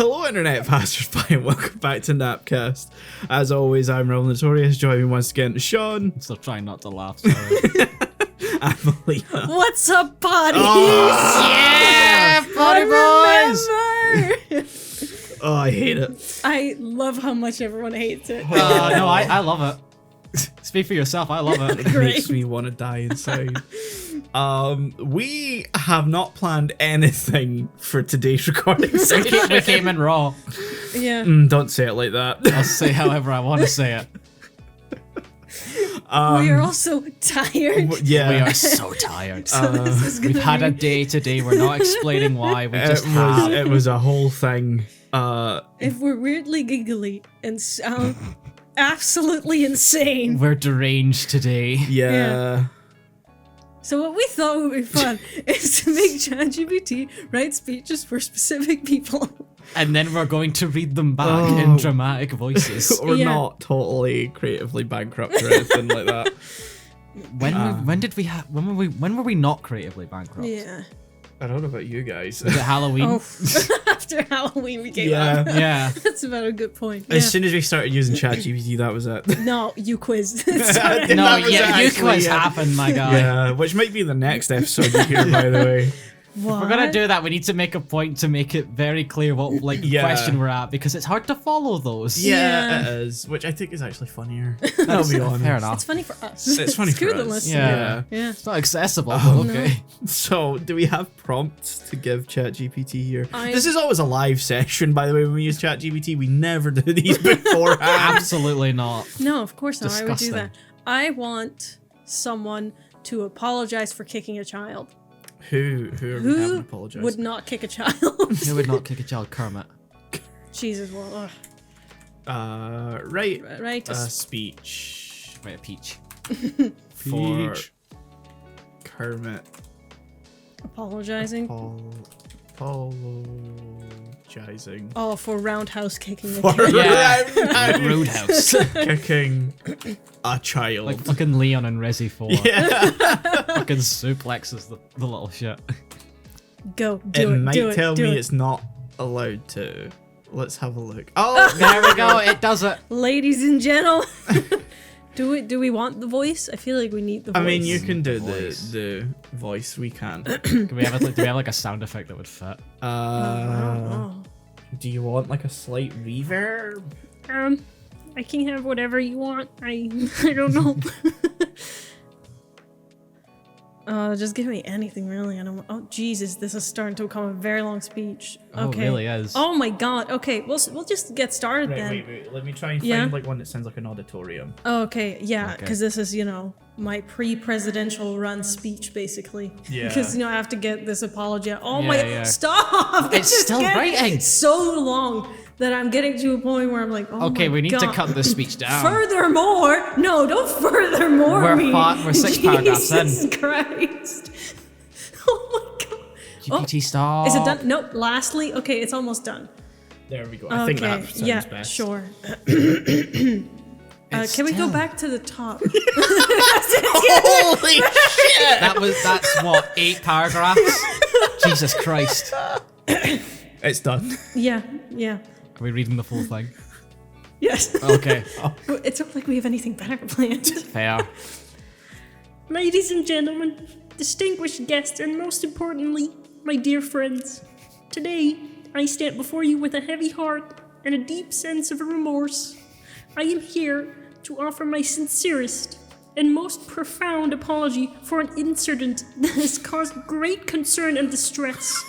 Hello, internet passersby, and welcome back to Napcast. As always, I'm Real Notorious. Joining me once again, Sean. Still trying not to laugh, sorry. And Melina. What's up, buddies? Yeah, buddy boys! Oh, I hate it. I love how much everyone hates it. No, I love it. Speak for yourself, I love it. It makes me want to die inside. We have not planned anything for today's recording session. We came in raw. Yeah. Don't say it like that. I'll say however I want to say it. We are also tired. Yeah. We are so tired. So this is gonna We've had a be- day today, we're not explaining why, we just have. It was a whole thing. If we're weirdly giggly and sound absolutely insane. We're deranged today. Yeah. So what we thought would be fun is to make ChatGPT write speeches for specific people. And then we're going to read them back in dramatic voices. We're Yeah. not totally creatively bankrupt or anything like that. When were we not creatively bankrupt? Yeah. I don't know about you guys. Was it Halloween? Oh, after Halloween we gave Yeah. up. Yeah. That's about a good point. As Yeah. soon as we started using ChatGPT, that was it. No, you quiz. No, That was yeah, you actually quiz it. happened, my guy. Yeah, which might be the next episode you hear, by the way. If we're gonna do that, we need to make a point to make it very clear what Yeah. question we're at, because it's hard to follow those. Yeah, it is, which I think is actually funnier. I'll be honest. Fair enough. It's funny for us. It's funny Screw for the us. listener. Yeah. Yeah. It's not accessible, but okay. So, do we have prompts to give ChatGPT here? I- This is always a live session, by the way, when we use ChatGPT. We never do these beforehand. Absolutely not. No, of course not. I would do Disgusting. that. I want someone to apologize for kicking a child. Who are we having Who apologize? would not kick a child? Who would not kick a child? Kermit. Jesus, well, Right. right? A speech Right, a peach. for Kermit. apologizing. Apologizing. Oh, for roundhouse kicking a For child. Yeah. roundhouse Roadhouse. kicking a child. Like fucking Leon and Resi 4. yeah. Fucking suplexes the little shit. Go, It do it, might do it, tell do me it. it's not allowed to. Let's have a look. Oh, There we go, it does it. Ladies and gentlemen. Do we want the voice? I feel like we need the voice. I mean, you can do Voice. the voice. We can. Do we have like a sound effect that would fit? Oh. Do you want like a slight reverb? I can have whatever you want. I don't know. Just give me anything, really. I don't want. Oh, Jesus, this is starting to become a very long speech. Oh, Okay. it really is. Oh my God. Okay, we'll just get started then. Wait. Let me try and Yeah? find like one that sounds like an auditorium. Oh, okay, yeah, Okay. because this is, my pre-presidential run speech, basically. Yeah. Because, I have to get this apology out. Oh Yeah, my, yeah. stop! It's just still getting writing. so long that I'm getting to a point where I'm like, oh Okay, my we need to God. cut this speech down. Furthermore, no, don't furthermore We're me. we're 6 paragraphs in. Jesus Christ. Oh my God. GPT stop. Is it done? Nope, lastly, okay, it's almost done. There we go. I think that sounds yeah, best. sure. It's Can we go still- back to the top? Holy shit! That's what, 8 paragraphs? Jesus Christ. It's done. Yeah. Are we reading the full thing? Yes. Okay. It's not like we have anything better planned. Fair. Ladies and gentlemen, distinguished guests, and most importantly, my dear friends, today I stand before you with a heavy heart and a deep sense of remorse. I am here to offer my sincerest and most profound apology for an incident that has caused great concern and distress.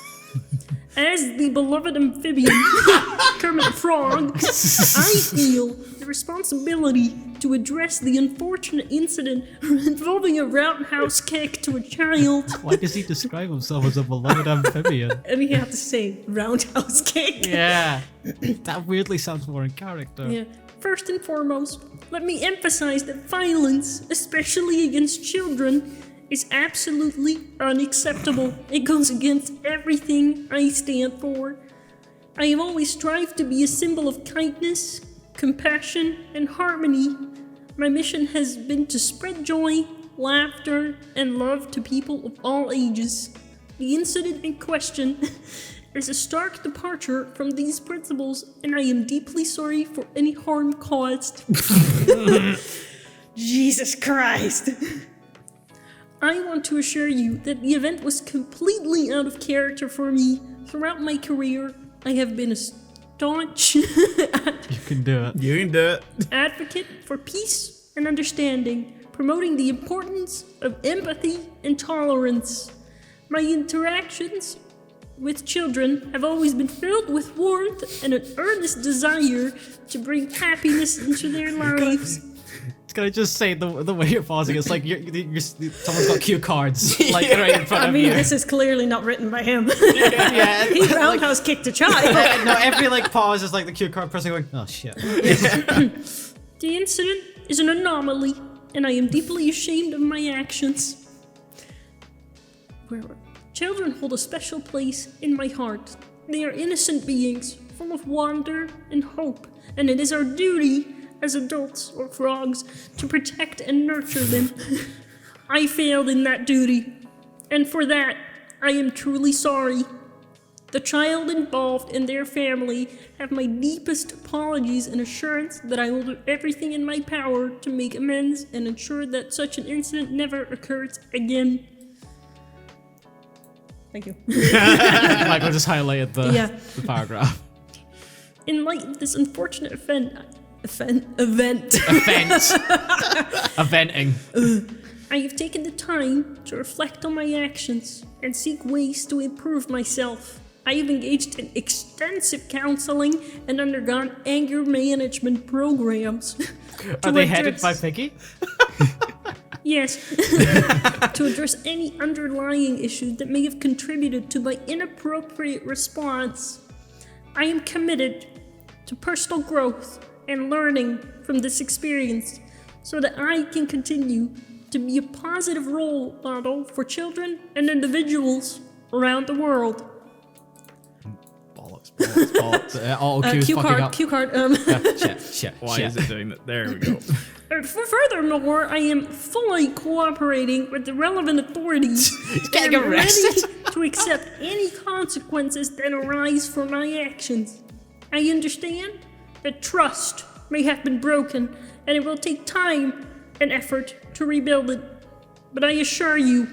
As the beloved amphibian, Kermit the Frog, I feel the responsibility to address the unfortunate incident involving a roundhouse kick to a child. Why does he describe himself as a beloved amphibian? I mean, you have to say roundhouse kick. Yeah. That weirdly sounds more in character. Yeah. First and foremost, let me emphasize that violence, especially against children, is absolutely unacceptable. It goes against everything I stand for. I have always strived to be a symbol of kindness, compassion, and harmony. My mission has been to spread joy, laughter, and love to people of all ages. The incident in question is a stark departure from these principles, and I am deeply sorry for any harm caused. Jesus Christ. I want to assure you that the event was completely out of character for me. Throughout my career, I have been a staunch You can do it. You can do it. advocate for peace and understanding, promoting the importance of empathy and tolerance. My interactions with children have always been filled with warmth and an earnest desire to bring happiness into their lives. Can I just say the way you're pausing? It's like someone's got cue cards like right in front I of mean, you. this is clearly not written by him. Yeah, He roundhouse kicked a child. no, every like pause is like the cue card person going, oh shit. The incident is an anomaly, and I am deeply ashamed of my actions. Children hold a special place in my heart. They are innocent beings, full of wonder and hope, and it is our duty as adults or frogs to protect and nurture them. I failed in that duty, and for that, I am truly sorry. The child involved and their family have my deepest apologies and assurance that I will do everything in my power to make amends and ensure that such an incident never occurs again. Thank you. Michael just highlighted the paragraph. In light of this unfortunate event, Eventing. I have taken the time to reflect on my actions and seek ways to improve myself. I have engaged in extensive counseling and undergone anger management programs. Are they headed by Piggy? Yes. To address any underlying issues that may have contributed to my inappropriate response. I am committed to personal growth and learning from this experience so that I can continue to be a positive role model for children and individuals around the world. Bollocks. Auto cue's Cue fucking card, up. cue card. Shit. Why is it doing that? There we go. Furthermore, I am fully cooperating with the relevant authorities getting and am arrested. ready to accept any consequences that arise for my actions. I understand that trust may have been broken and it will take time and effort to rebuild it. But I assure you,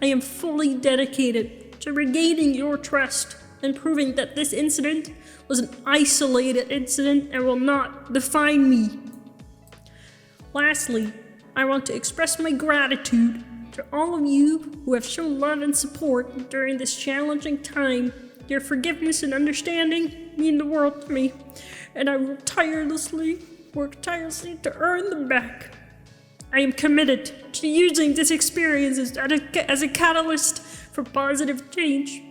I am fully dedicated to regaining your trust and proving that this incident was an isolated incident and will not define me. Lastly, I want to express my gratitude to all of you who have shown love and support during this challenging time. Your forgiveness and understanding mean the world to me, and I will work tirelessly to earn them back. I am committed to using this experience as a catalyst for positive change,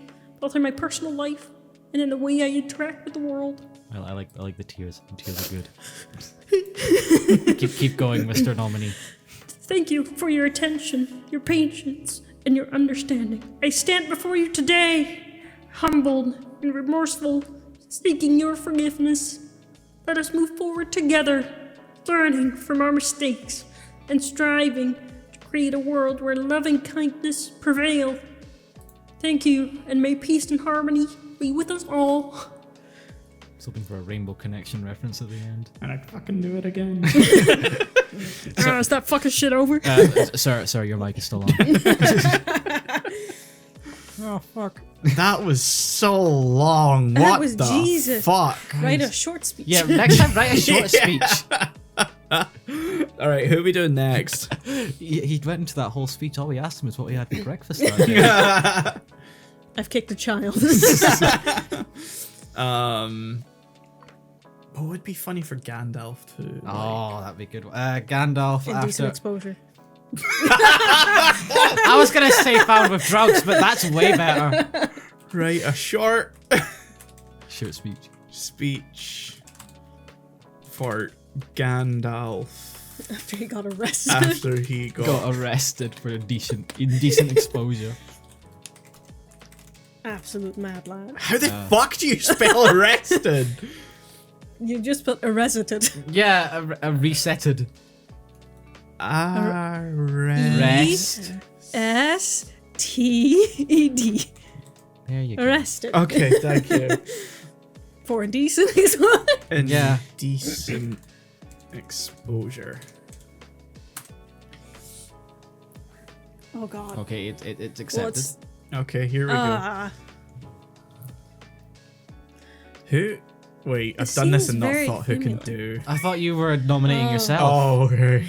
both in my personal life and in the way I interact with the world. I like the tears. The tears are good. keep going, Mr. Nominee. Thank you for your attention, your patience, and your understanding. I stand before you today, humbled and remorseful, seeking your forgiveness. Let us move forward together, learning from our mistakes and striving to create a world where love and kindness prevail. Thank you, and may peace and harmony be with us all. Hoping for a Rainbow Connection reference at the end. And I fucking do it again. Is that fucking shit over? Sir, your mic is still on. Oh, fuck. That was so long. That What was the Jesus. fuck? Write a short speech. Yeah, next time write a short speech. All right, who are we doing next? He went into that whole speech. All we asked him is what he had for breakfast that day. I've kicked a child. What would be funny for Gandalf to? Oh, that'd be good. Gandalf Indecent after. exposure. I was gonna say found with drugs, but that's way better. Write a short Short speech. speech for Gandalf After he got arrested. after he Got arrested for indecent exposure. Absolute mad lad. How the fuck do you spell arrested? You just put arrested. Yeah, a resetted. Arrest. Rest. S-T-E-D. There you go. Arrested. Okay, thank you. For indecent exposure. And Yeah. decent exposure. Oh god. Okay, it's accepted. What's Okay, here we go. Who? Wait, I've done this seems and not very thought who can female. do. I thought you were nominating yourself. Oh, okay.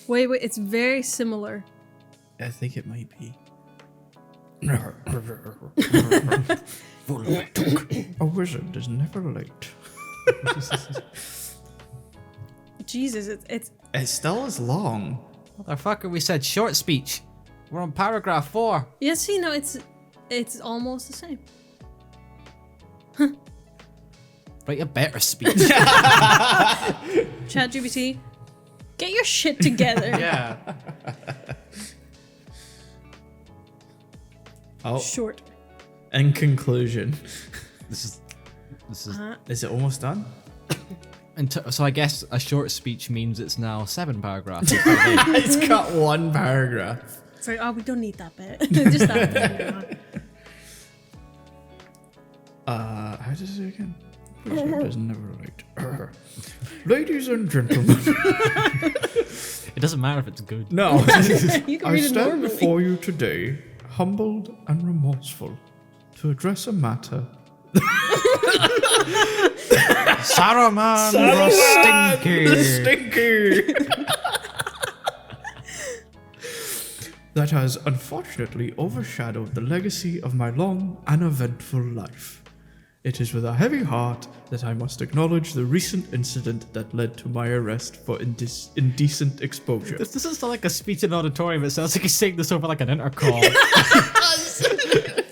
Wait, it's very similar. I think it might be. A wizard is never late. Jesus, it's It still is long. Motherfucker, we said short speech. We're on paragraph 4. yeah. See, no, it's almost the same. Write a better speech. ChatGPT, get your shit together. Yeah. Oh, Short. in conclusion, This is is it almost done? so I guess a short speech means it's now 7 paragraphs. It's got one paragraph. It's like, oh, we don't need that bit. Just that bit. How does it say again? Wizard is never late. Ladies and gentlemen. It doesn't matter if it's good. No. You can I read it stand normally. before you today, humbled and remorseful, to address a matter Saruman the the stinky that has unfortunately overshadowed the legacy of my long and eventful life. It is with a heavy heart that I must acknowledge the recent incident that led to my arrest for indecent exposure. This doesn't sound like a speech in an auditorium. It sounds like he's saying this over like an intercom.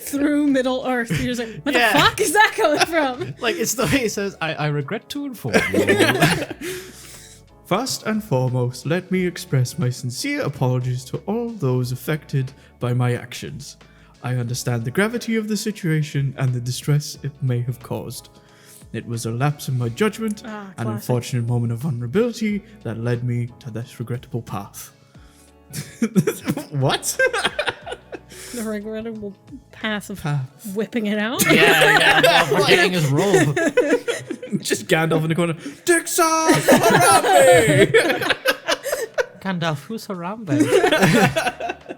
Through Middle Earth. You're just like, what Yeah. the fuck is that coming from? Like, it's the way he says, I regret to inform you. First and foremost, let me express my sincere apologies to all those affected by my actions. I understand the gravity of the situation and the distress it may have caused. It was a lapse in my judgment, an classic. unfortunate moment of vulnerability that led me to this regrettable path. What? The regrettable path of Path. whipping it out. yeah, forgetting his robe. Just Gandalf in the corner. Dicks off! Harambe! Gandalf, who's Harambe?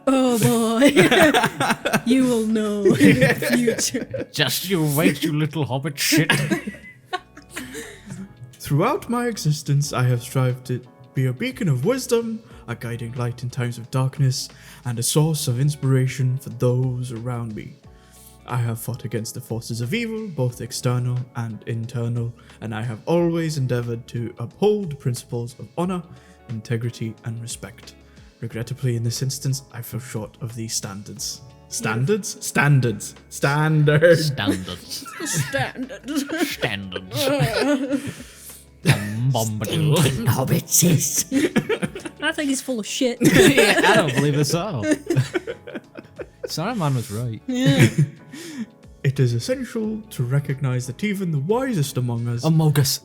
Oh boy. You will know in the future. Just you wait, you little hobbit shit. Throughout my existence, I have strived to be a beacon of wisdom, a guiding light in times of darkness, and a source of inspiration for those around me. I have fought against the forces of evil, both external and internal, and I have always endeavored to uphold principles of honor, integrity, and respect. Regrettably, in this instance, I fell short of these standards. Standards? Standards. Standards. Standards. Standard. Standards. I think he's full of shit. Yeah, I don't believe this at all. Saruman was right. Yeah. It is essential to recognize that even the wisest among us, Amogus.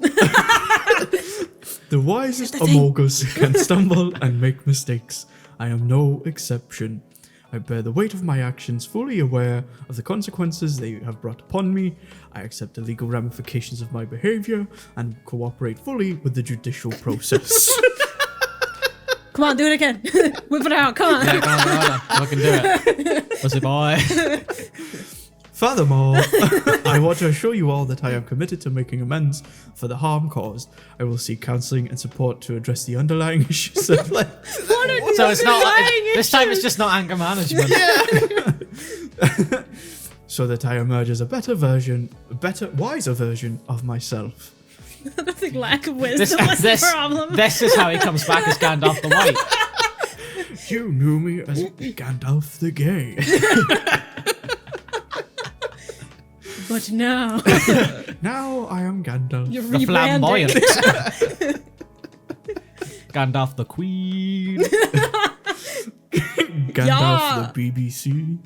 the wisest among us can stumble and make mistakes. I am no exception. I bear the weight of my actions, fully aware of the consequences they have brought upon me. I accept the legal ramifications of my behavior and cooperate fully with the judicial process. Come on, do it again. Whip it out. Come on. Yeah, come on. I can do it. Pussy boy. Furthermore, I want to assure you all that I am committed to making amends for the harm caused. I will seek counselling and support to address the underlying issues that led. What are So it's not. underlying This time it's just not anger management. so that I emerge as a wiser version of myself. I don't think lack of wisdom was this, the problem. this is how he comes back as Gandalf the White. You knew me as Gandalf the Gay. But now Now I am Gandalf. you're The flamboyant. rebranding. Gandalf the Queen. Gandalf Yeah. the BBC.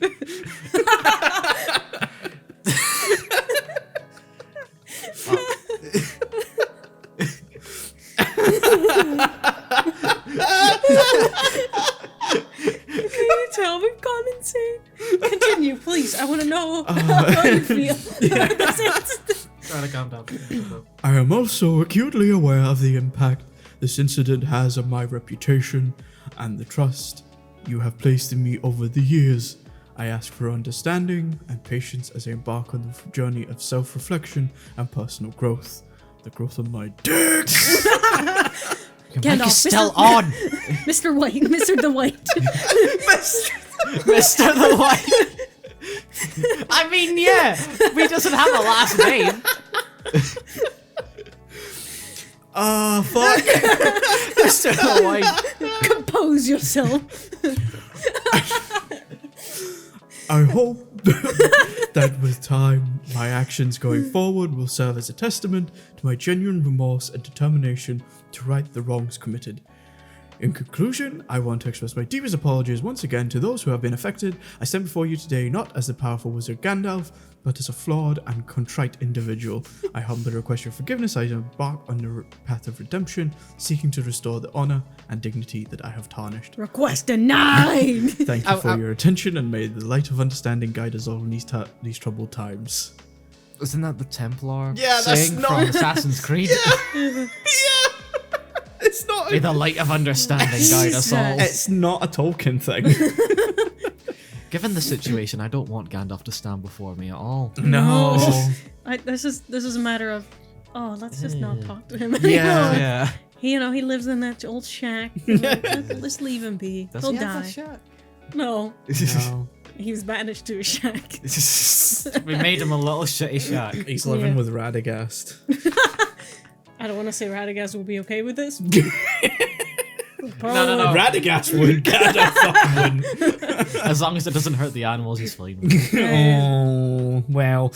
Can you tell we've gone insane? Continue, please. I want to know. know how you feel. Try to calm down. I am also acutely aware of the impact this incident has on my reputation and the trust you have placed in me over the years. I ask for understanding and patience as I embark on the journey of self-reflection and personal growth. The growth of my dick! Your Gandalf, mic is still Mr. on! Mr. White, Mr. the White. Mr. the White! I mean, yeah, he doesn't have a last name. Fuck! Mr. the White. Compose yourself. I hope that with time, my actions going forward will serve as a testament to my genuine remorse and determination to right the wrongs committed. In conclusion, I want to express my deepest apologies once again to those who have been affected. I stand before you today not as the powerful wizard Gandalf, but as a flawed and contrite individual. I humbly request your forgiveness. I embark on the path of redemption, seeking to restore the honor and dignity that I have tarnished. Request denied. Thank you for your attention, and may the light of understanding guide us all in these troubled times. Isn't that the Templar Yeah, that's saying not- from Assassin's Creed? Yeah! It's not. May the light of understanding guide us all. It's not a Tolkien thing. Given the situation, I don't want Gandalf to stand before me at all. No. This is a matter of, let's just not talk to him. Yeah. He lives in that old shack. Let's leave him be. Does He'll he have die. a shack? No, No. he was banished to a shack. We made him a little shitty shack. He's living Yeah. with Radagast. I don't want to say Radagast will be okay with this. No. Radagast would. Gandalf fucking wouldn't. As long as it doesn't hurt the animals, he's fine. Oh, well.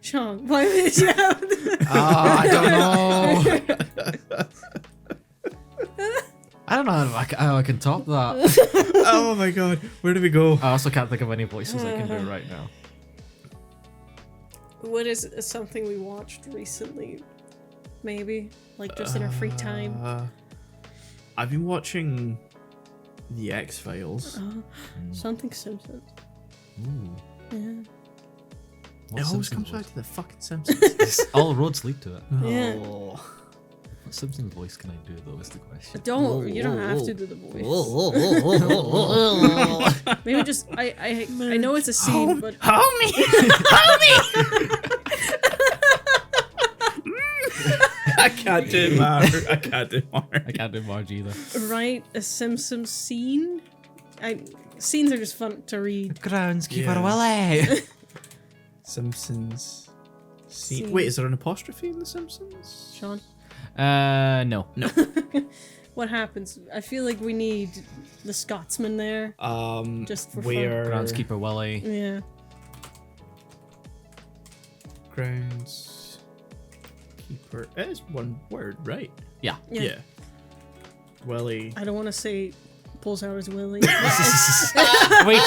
Sean, why did you have I don't know. I don't know how I can top that. Oh my god. Where do we go? I also can't think of any voices I can do right now. What is something we watched recently? Maybe? Like just in our free time? I've been watching The X-Files. Something Simpsons. Ooh. Yeah. What It always Simpsons comes voice? back to the fucking Simpsons. All roads lead to it. Yeah. Oh. What Simpsons voice can I do though is the question. You don't have to do the voice. Maybe just I know it's a scene, but Homie! I can't do Marge. I can't do I Marge. can't do Marge either. write a Simpsons scene. Scenes are just fun to read. Groundskeeper Yeah. Willie. Simpsons. Scene. Wait, is there an apostrophe in The Simpsons? Sean, No. what happens? I feel like we need the Scotsman there. Just for fun. where Groundskeeper Willie. Yeah. Groundskeeper. It is one word, right? Yeah. Yeah. Welly. I don't want to say pulls out his willy. We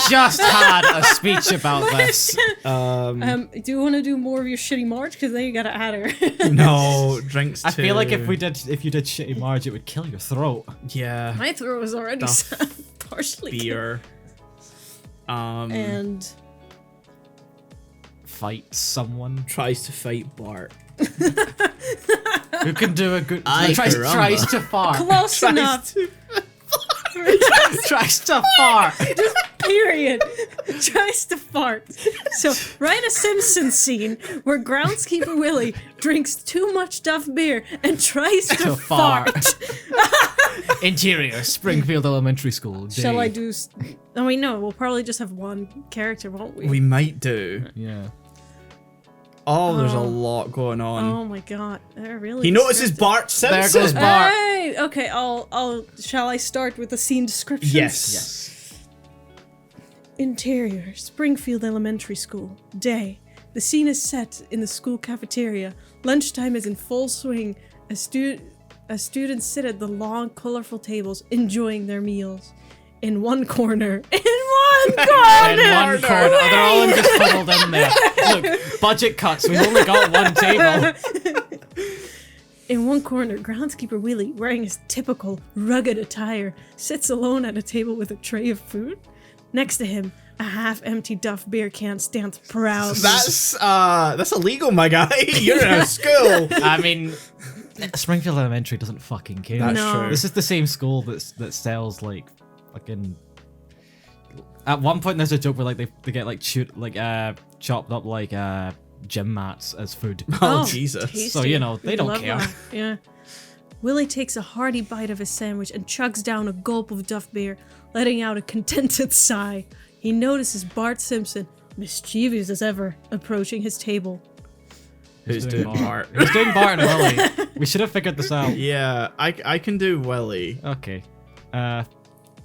just had a speech about this. Do you want to do more of your shitty March? Because then you gotta add her. No, drinks I to... feel like if you did shitty Marge, it would kill your throat. Yeah. My throat was already Duff. partially Beer. and Fight someone Tries to fight Bart. who can do a good. Ay, tries caramba. to fart. close enough. Tries to fart. Period. Tries to fart. So write a Simpsons scene where groundskeeper Willie drinks too much Duff beer and tries to fart. Interior, Springfield Elementary School. Shall I day. do? Oh wait, no. We'll probably just have one character, won't we? We might do. Yeah. Oh, there's a Oh. lot going on. Oh my god, they're really. He notices descriptive. Bart Simpson. There goes Bart. Hey, okay. I'll. Shall I start with the scene description? Yes. Interior, Springfield Elementary School. Day. The scene is set in the school cafeteria. Lunchtime is in full swing. As students sit at the long, colorful tables, enjoying their meals. In one corner. In one corner! In one corner. Oh, they're all just huddled in there. Look, budget cuts. We've only got one table. In one corner, groundskeeper Willie, wearing his typical rugged attire, sits alone at a table with a tray of food. Next to him, A half-empty Duff beer can stands proudly. That's illegal, my guy. You're in a school. I mean, Springfield Elementary doesn't fucking care. That's No. true. This is the same school that sells like fucking. At one point, there's a joke where like they get like chopped up like gym mats as food. Oh, Jesus. tasty. So, you know, they We don't love care. that. Yeah. Willie takes a hearty bite of his sandwich and chugs down a gulp of Duff beer, letting out a contented sigh. He notices Bart Simpson, mischievous as ever, approaching his table. Who's doing Bart? Who's doing Bart and Willie? We should have figured this out. Yeah, I can do Willie. Okay.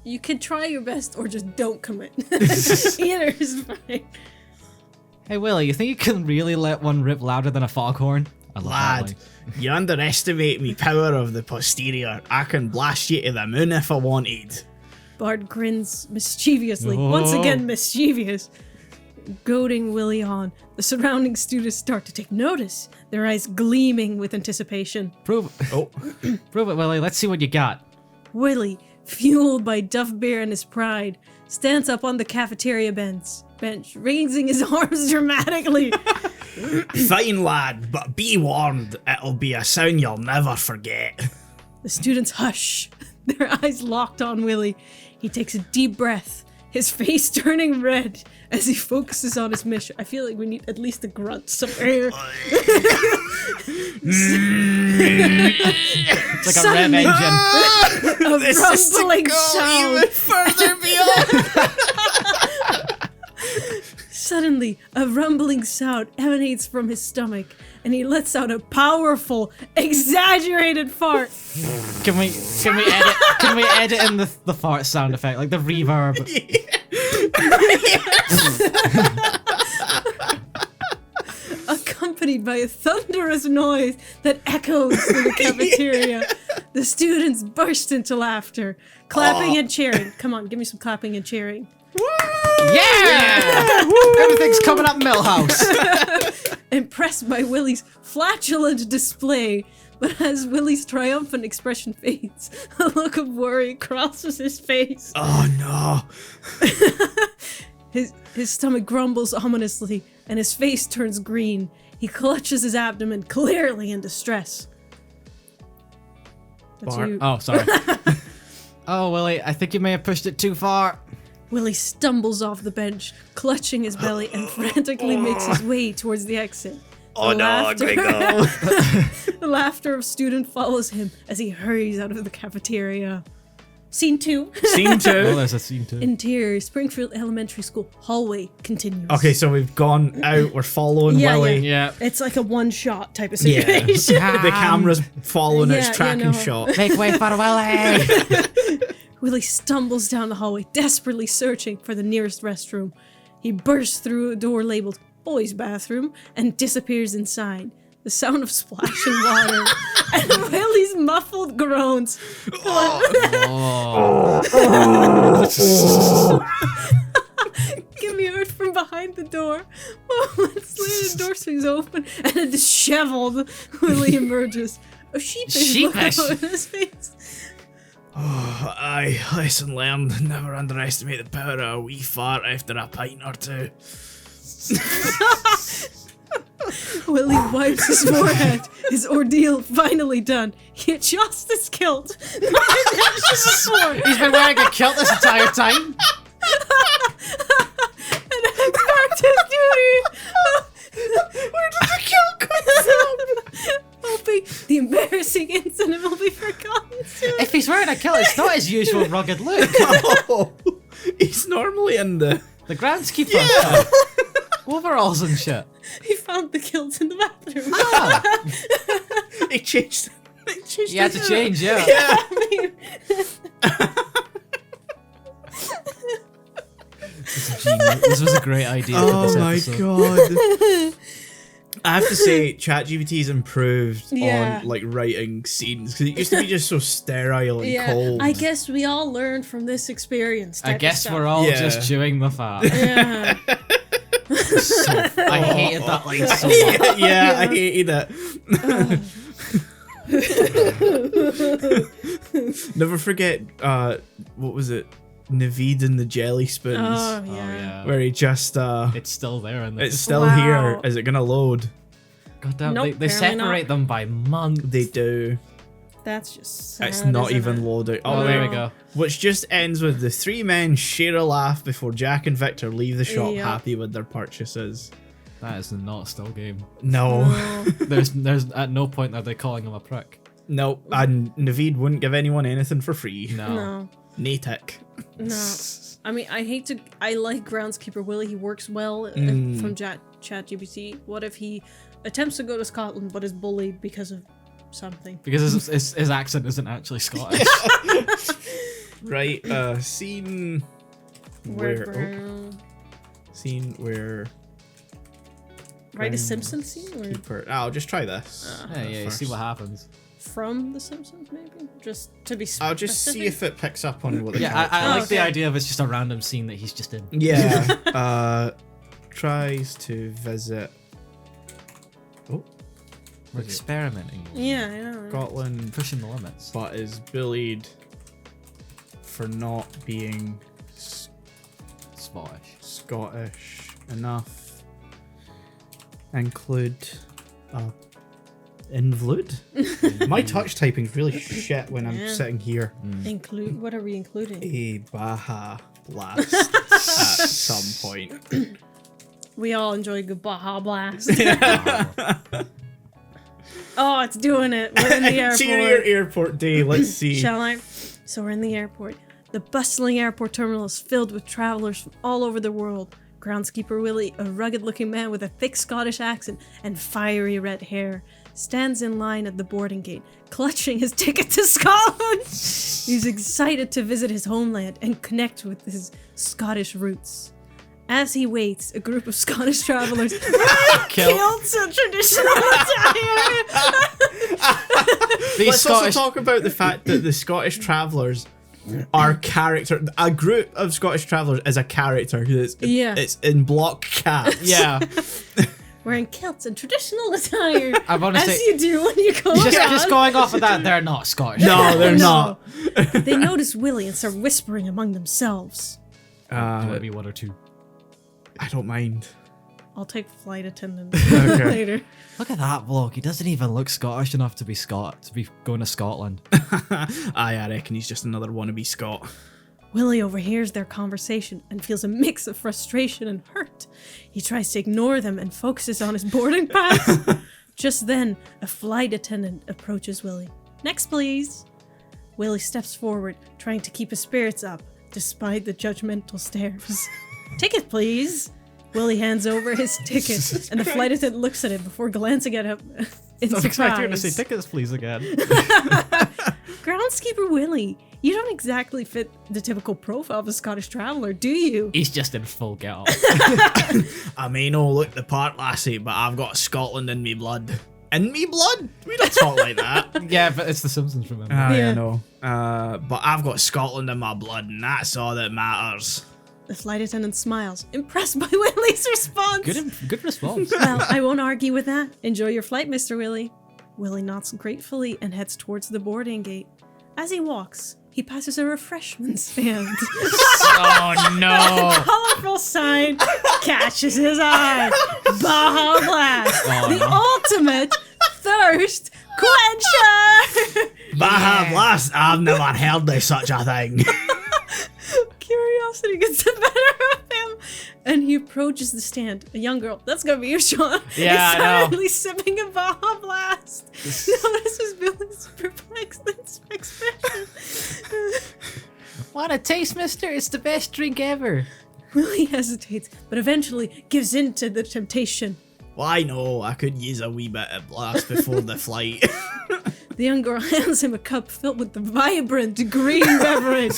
You can try your best or just don't commit. Either is fine. Hey Willie, you think you can really let one rip louder than a foghorn? I love that Lad, line. you underestimate me power of the posterior. I can blast you to the moon if I wanted. Bart grins mischievously, Oh. once again mischievous, goading Willie on. The surrounding students start to take notice, their eyes gleaming with anticipation. Prove Oh, it, Willie. Let's see what you got. Willie, fueled by Duff beer and his pride, stands up on the cafeteria bench, raising his arms dramatically. fine lad, but be warned, it'll be a sound you'll never forget. The students hush, their eyes locked on Willie. He takes a deep breath, his face turning red as he focuses on his mission. I feel like we need at least a grunt somewhere. It's like a rev Suddenly- engine. A This is to rumbling go sound. even further beyond. Suddenly, a rumbling sound emanates from his stomach, and he lets out a powerful, exaggerated fart. Can we edit in the fart sound effect, like the reverb? Accompanied by a thunderous noise that echoes through the cafeteria. The students burst into laughter, clapping and cheering. Come on, give me some clapping and cheering. Yeah! Everything's coming up Millhouse. Impressed by Willie's flatulent display, but as Willie's triumphant expression fades, a look of worry crosses his face. Oh no. His stomach grumbles ominously, and his face turns green. He clutches his abdomen, clearly in distress. That's Bart. you. Oh, sorry. Oh, Willie, I think you may have pushed it too far. Willie stumbles off the bench, clutching his belly, and frantically makes his way towards the exit. Oh no, Gringo. The laughter of student follows him as he hurries out of the cafeteria. Scene 2. Scene Oh, 2. there's a scene too. Interior, Springfield Elementary School. Hallway continues. Okay, so we've gone out, we're following Yeah, Willie. Yeah. It's like a one-shot type of Yeah. situation. The camera's following its Yeah, tracking no. shot. Make way for Willie. Willie stumbles down the hallway, desperately searching for the nearest restroom. He bursts through a door labeled Boys' Bathroom and disappears inside. The sound of splashing water and Willie's muffled groans can be heard from behind the door. Moments later, the door swings open and a disheveled Willie emerges. A sheepish look Sheepish? on his face. Aye, lesson learned. Never underestimate the power of a wee fart after a pint or two. Willie wipes his forehead. His ordeal finally done. He adjusts his kilt. Not before. He's been wearing a kilt this entire time. And heads back to duty. Where did the kilt come from? Hoping the embarrassing incident will be forgotten soon. If he's wearing a kilt, it's not his usual rugged look. Oh, he's normally in the... The groundskeeper. Overalls and shit. He found the kilt in the bathroom. Ah, He changed you had to change, yeah. I mean, This was a great idea for this Oh my episode. god. I have to say, ChatGPT's improved Yeah. on like writing scenes because it used to be just so sterile and cold. I guess we all learned from this experience. I type guess of we're stuff. all Yeah. just chewing the fat. Yeah. I hated that line so much. yeah, I hated it. Never forget, what was it? Naveed and the jelly spoons. Oh, Oh yeah. yeah. Where he just It's still there and it's still Wow. here. Is it gonna load? God damn, Nope, they apparently not. separate them by months. They do. That's just sad, It's not isn't even it? loaded. Oh, Oh, there wait. we go. Which just ends with the three men share a laugh before Jack and Victor leave the shop Yep. happy with their purchases. That is not a still game. No. No. There's at no point are they calling him a prick. Nope. And Naveed wouldn't give anyone anything for free. No. No. Natick. No. I mean, I like Groundskeeper Willie. He works well from ChatGPT. What if he attempts to go to Scotland but is bullied because of something? Because his accent isn't actually Scottish. Right. Scene Where where scene where right, a Simpsons scene or Keeper. I'll just try this. Yeah, you see first. what happens. from The Simpsons, maybe? Just to be I'll just see if it picks up on what the Yeah, character- I like the okay. idea of it's just a random scene that he's just in. Yeah. Tries to visit. Oh, We're experimenting. Yeah, I know. Scotland, Pushing the limits. but is bullied for not being Scottish. Scottish enough. Include invalid. My touch typing's really shit when I'm Yeah. sitting here. Include. What are we including? A Baja Blast at some point. We all enjoy a good Baja Blast. Oh, it's doing it. We're in the Interior airport. airport day. Let's see. Shall I? So we're in the airport. The bustling airport terminal is filled with travelers from all over the world. Groundskeeper Willie, a rugged-looking man with a thick Scottish accent and fiery red hair, stands in line at the boarding gate, clutching his ticket to Scotland. He's excited to visit his homeland and connect with his Scottish roots. As he waits, a group of Scottish travelers kilts and traditional attire. These Let's Scottish. also talk about the fact that the Scottish travellers are character. A group of Scottish travellers is a character. Yeah. It's in block caps. Yeah. Wearing kilts and traditional attire, I wanna as say- you do when you go just around. going off of that, they're not Scottish. No, they're No. not. They notice Willie and start whispering among themselves. Maybe one or two. I don't mind. I'll take flight attendant Okay. later. Look at that bloke. He doesn't even look Scottish enough to be going to Scotland. I reckon he's just another wannabe Scot. Willie overhears their conversation and feels a mix of frustration and hurt. He tries to ignore them and focuses on his boarding pass. Just then, a flight attendant approaches Willie. Next, please. Willie steps forward, trying to keep his spirits up, despite the judgmental stares. Ticket, please. Willie hands over his ticket, and the flight attendant looks at it before glancing at him in I was expecting her to surprise. say tickets, please, again. Groundskeeper Willie, you don't exactly fit the typical profile of a Scottish traveller, do you? He's just in full get-up. I may not look the part, lassie, but I've got Scotland in me blood. In me blood? We don't talk like that. Yeah, but it's The Simpsons, remember? Yeah. I know. But I've got Scotland in my blood, and that's all that matters. The flight attendant smiles, impressed by Willie's response. Good response. Well, I won't argue with that. Enjoy your flight, Mr. Willie. Willie nods gratefully and heads towards the boarding gate. As he walks, he passes a refreshment stand. Oh, no. Colorful sign catches his eye. Baja Blast, Oh, the no. ultimate thirst quencher. Baja Blast, I've never heard of such a thing. Curiosity gets the better of him, and he approaches the stand. A young girl, that's gonna be you, Sean, Yeah, is I know. silently sipping a Baja Blast. Notices Billy's perplexed expression. Want a taste, mister? It's the best drink ever. Willie hesitates, but eventually gives in to the temptation. Well, I know, I could use a wee bit of blast before the flight. The young girl hands him a cup filled with the vibrant green beverage,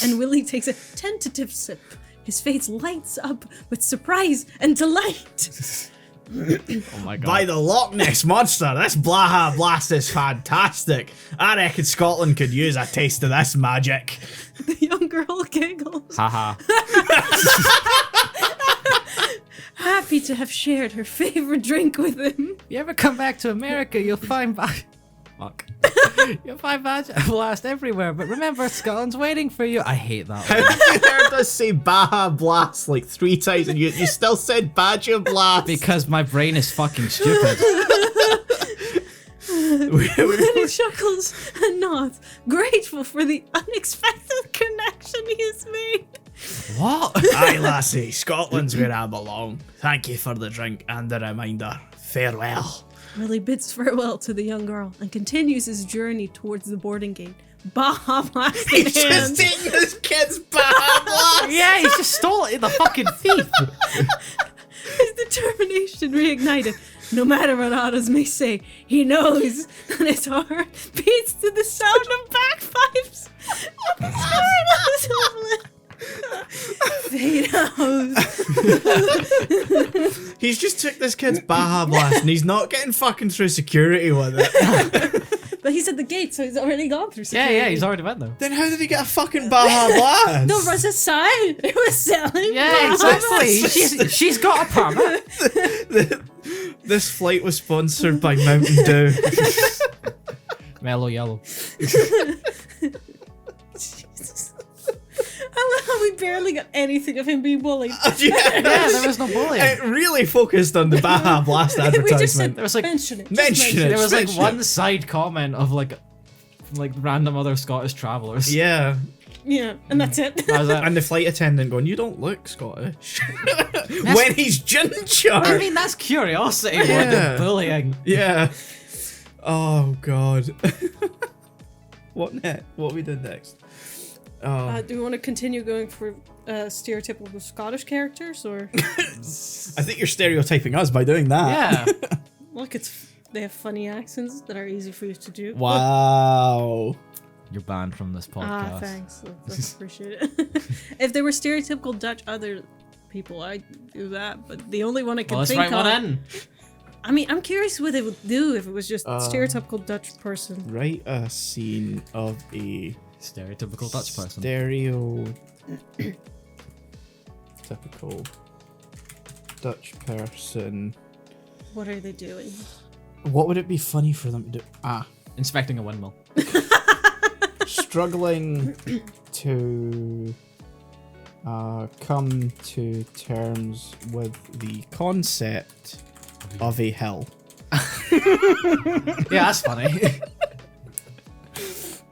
and Willie takes a tentative sip. His face lights up with surprise and delight. Oh, my God. By the Loch Ness Monster, this Baja Blast is fantastic. I reckon Scotland could use a taste of this magic. The young girl giggles, Haha. happy to have shared her favorite drink with him. You ever come back to America, you'll find Fuck. You'll find Magic Blast everywhere, but remember, Scotland's waiting for you. I hate that How one. have you heard us say Baja Blast like 3 times and you still said Badger Blast? Because my brain is fucking stupid. Lenny chuckles and nods, grateful for the unexpected connection he has made. What? Aye, lassie, Scotland's where I belong. Thank you for the drink and the reminder. Farewell. Willie bids farewell to the young girl and continues his journey towards the boarding gate. Baja Blast in He's hand. just taking his kid's Baja Blast. Yeah, he just stole it, the fucking thief. His determination reignited. No matter what others may say, he knows that his heart beats to the sound of bagpipes. At the start of his homeland. Fade out. He's just took this kid's Baja Blast and he's not getting fucking through security with it. But he's at the gate, so he's already gone through security. Yeah, he's already went though. Then how did he get a fucking Baja Blast? No, rush aside. It was selling. Yeah, exactly. she's got a permit. This flight was sponsored by Mountain Dew. Mellow yellow. I love how we barely got anything of him being bullied. Yeah, there was no bullying. It really focused on the Baja Blast We just advertisement. said, There was like- mention it. Mention it. There was like Mention one side comment of like random other Scottish travellers. Yeah. Yeah, and that's it. That was it. And the flight attendant going, you don't look Scottish. When he's ginger. I mean, that's curiosity more Yeah. than bullying. Yeah. Oh, God. What we did next? Do we want to continue going for stereotypical Scottish characters, or I think you're stereotyping us by doing that. Yeah. look, they have funny accents that are easy for you to do. Wow. You're banned from this podcast. Thanks. That's appreciate it. If they were stereotypical Dutch other people, I'd do that. But the only one I can Well, let's think write of. one in. I mean, I'm curious what they would do if it was just stereotypical Dutch person. Write a scene of a Stereotypical Dutch person. Stereotypical Dutch person. What are they doing? What would it be funny for them to do? Inspecting a windmill. Struggling to come to terms with the concept of a hill. Yeah, that's funny.